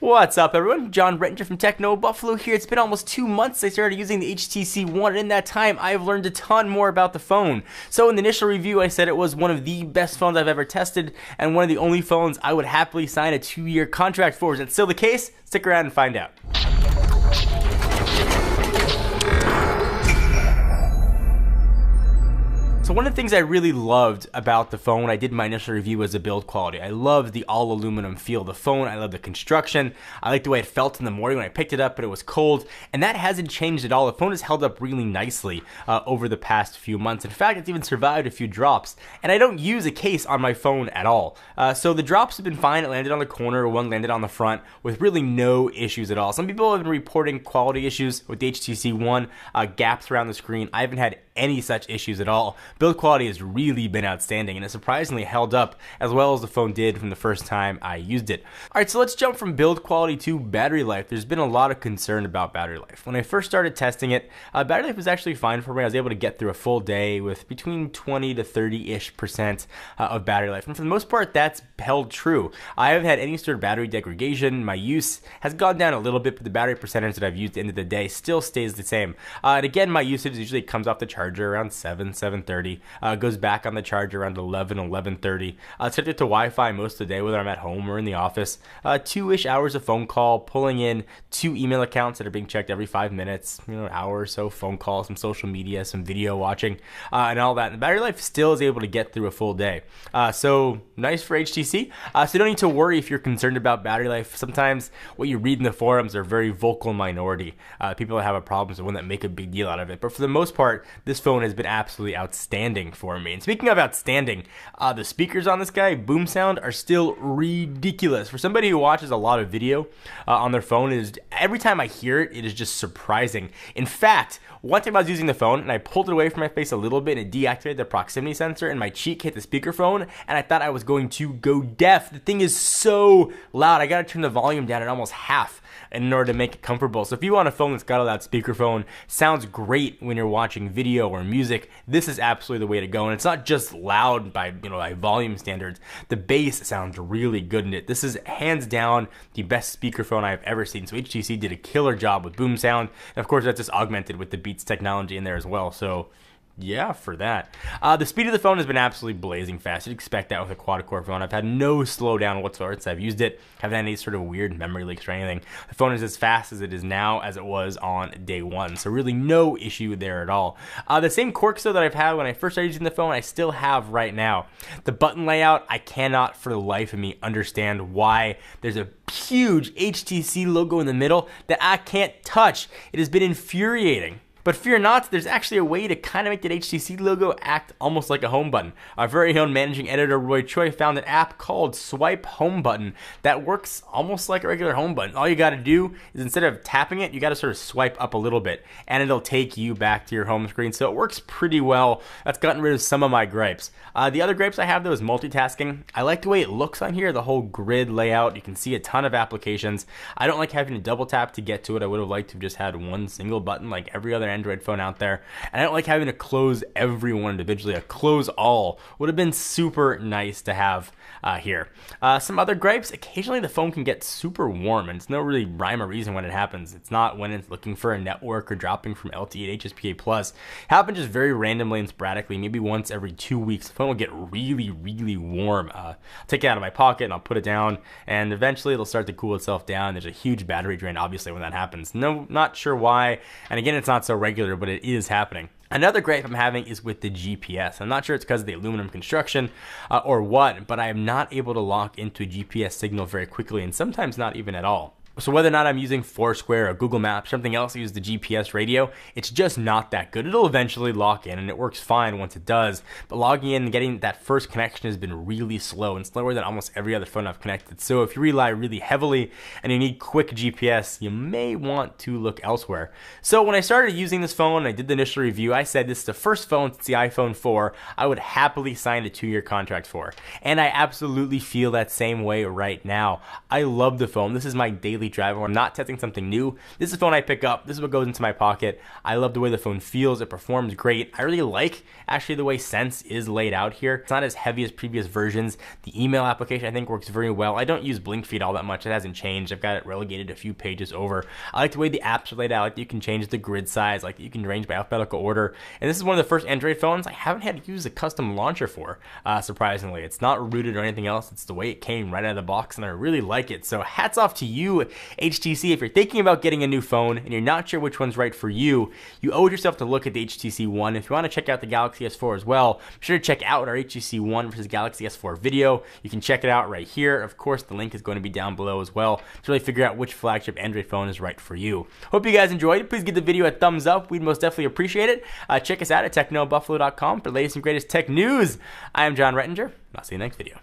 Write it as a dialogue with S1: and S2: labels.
S1: What's up, everyone? John Rettinger from Techno Buffalo here. It's been almost 2 months since I started using the HTC One, and in that time, I've learned a ton more about the phone. So in the initial review, I said it was one of the best phones I've ever tested, and one of the only phones I would happily sign a 2-year contract for. Is that still the case? Stick around and find out. So one of the things I really loved about the phone when I did my initial review was the build quality. I loved the all aluminum feel of the phone. I love the construction. I liked the way it felt in the morning when I picked it up, but it was cold. And that hasn't changed at all. The phone has held up really nicely over the past few months. In fact, it's even survived a few drops. And I don't use a case on my phone at all. So the drops have been fine. It landed on the corner, one landed on the front with really no issues at all. Some people have been reporting quality issues with the HTC One, gaps around the screen. I haven't had any such issues at all. Build quality has really been outstanding, and it surprisingly held up as well as the phone did from the first time I used it. Alright, so let's jump from build quality to battery life. There's been a lot of concern about battery life. When I first started testing it, battery life was actually fine for me. I was able to get through a full day with between 20 to 30-ish% of battery life, and for the most part, that's held true. I haven't had any sort of battery degradation. My use has gone down a little bit, but the battery percentage that I've used at the end of the day still stays the same. And again, my usage usually comes off the charger around 7:30. Goes back on the charger around 11:30. Set it to Wi-Fi most of the day, whether I'm at home or in the office. 2-ish hours of phone call, pulling in 2 email accounts that are being checked every 5 minutes. An hour or so phone call, some social media, some video watching, and all that. And the battery life still is able to get through a full day. So nice for HTC. So you don't need to worry if you're concerned about battery life. Sometimes what you read in the forums are very vocal minority. People that have a problem, the one that make a big deal out of it. But for the most part, this phone has been absolutely outstanding for me. And speaking of outstanding, the speakers on this guy, boom sound, are still ridiculous. For somebody who watches a lot of video on their phone, every time I hear it, it is just surprising. In fact, one time I was using the phone and I pulled it away from my face a little bit and it deactivated the proximity sensor and my cheek hit the speakerphone and I thought I was going to go deaf. The thing is so loud. I gotta turn the volume down at almost half in order to make it comfortable. So if you want a phone that's got a loud speakerphone, sounds great when you're watching video or music, this is absolutely the way to go. And it's not just loud by volume standards. The bass sounds really good in it. This is hands down the best speakerphone I've ever seen. So HTC did a killer job with boom sound. And of course, that's just augmented with the Beats technology in there as well. So yeah, for that. The speed of the phone has been absolutely blazing fast. You'd expect that with a quad-core phone. I've had no slowdown whatsoever since I've used it. Haven't had any sort of weird memory leaks or anything. The phone is as fast as it is now as it was on day one. So really no issue there at all. The same quirks though that I've had when I first started using the phone, I still have right now. The button layout, I cannot for the life of me understand why there's a huge HTC logo in the middle that I can't touch. It has been infuriating. But fear not, there's actually a way to kind of make that HTC logo act almost like a home button. Our very own managing editor Roy Choi found an app called Swipe Home Button that works almost like a regular home button. All you got to do is instead of tapping it, you got to sort of swipe up a little bit and it'll take you back to your home screen. So it works pretty well. That's gotten rid of some of my gripes. The other gripes I have though is multitasking. I like the way it looks on here, the whole grid layout. You can see a ton of applications. I don't like having to double tap to get to it. I would have liked to have just had one single button like every other Android phone out there. And I don't like having to close every one individually. A close all would have been super nice to have here. Some other gripes, occasionally the phone can get super warm and it's no really rhyme or reason when it happens. It's not when it's looking for a network or dropping from LTE to HSPA+. It happens just very randomly and sporadically, maybe once every 2 weeks. The phone will get really, really warm. I'll take it out of my pocket and I'll put it down and eventually it'll start to cool itself down. There's a huge battery drain obviously when that happens. No, not sure why. And again, it's not so regular, but it is happening. Another gripe I'm having is with the GPS. I'm not sure it's because of the aluminum construction or what, but I am not able to lock into a GPS signal very quickly and sometimes not even at all. So whether or not I'm using Foursquare or Google Maps, something else to use the GPS radio, it's just not that good. It'll eventually lock in and it works fine once it does, but logging in and getting that first connection has been really slow and slower than almost every other phone I've connected. So if you rely really heavily and you need quick GPS, you may want to look elsewhere. So when I started using this phone, I did the initial review, I said this is the first phone since the iPhone 4 I would happily sign a 2-year contract for. And I absolutely feel that same way right now. I love the phone. This is my daily daily driver. I'm not testing something new. This is a phone I pick up. This is what goes into my pocket. I love the way the phone feels. It performs great. I really like actually the way Sense is laid out here. It's not as heavy as previous versions. The email application I think works very well. I don't use Blink Feed all that much. It hasn't changed. I've got it relegated a few pages over. I like the way the apps are laid out. I like that you can change the grid size. I like that you can arrange by alphabetical order. And this is one of the first Android phones I haven't had to use a custom launcher for, surprisingly. It's not rooted or anything else. It's the way it came right out of the box, and I really like it. So hats off to you, HTC. If you're thinking about getting a new phone and you're not sure which one's right for you, you owe yourself to look at the HTC One. If you want to check out the Galaxy S4 as well, be sure to check out our HTC One versus Galaxy S4 video. You can check it out right here. Of course, the link is going to be down below as well to really figure out which flagship Android phone is right for you. Hope you guys enjoyed it. Please give the video a thumbs up. We'd most definitely appreciate it. Check us out at technobuffalo.com for the latest and greatest tech news. I am John Rettinger. I'll see you next video.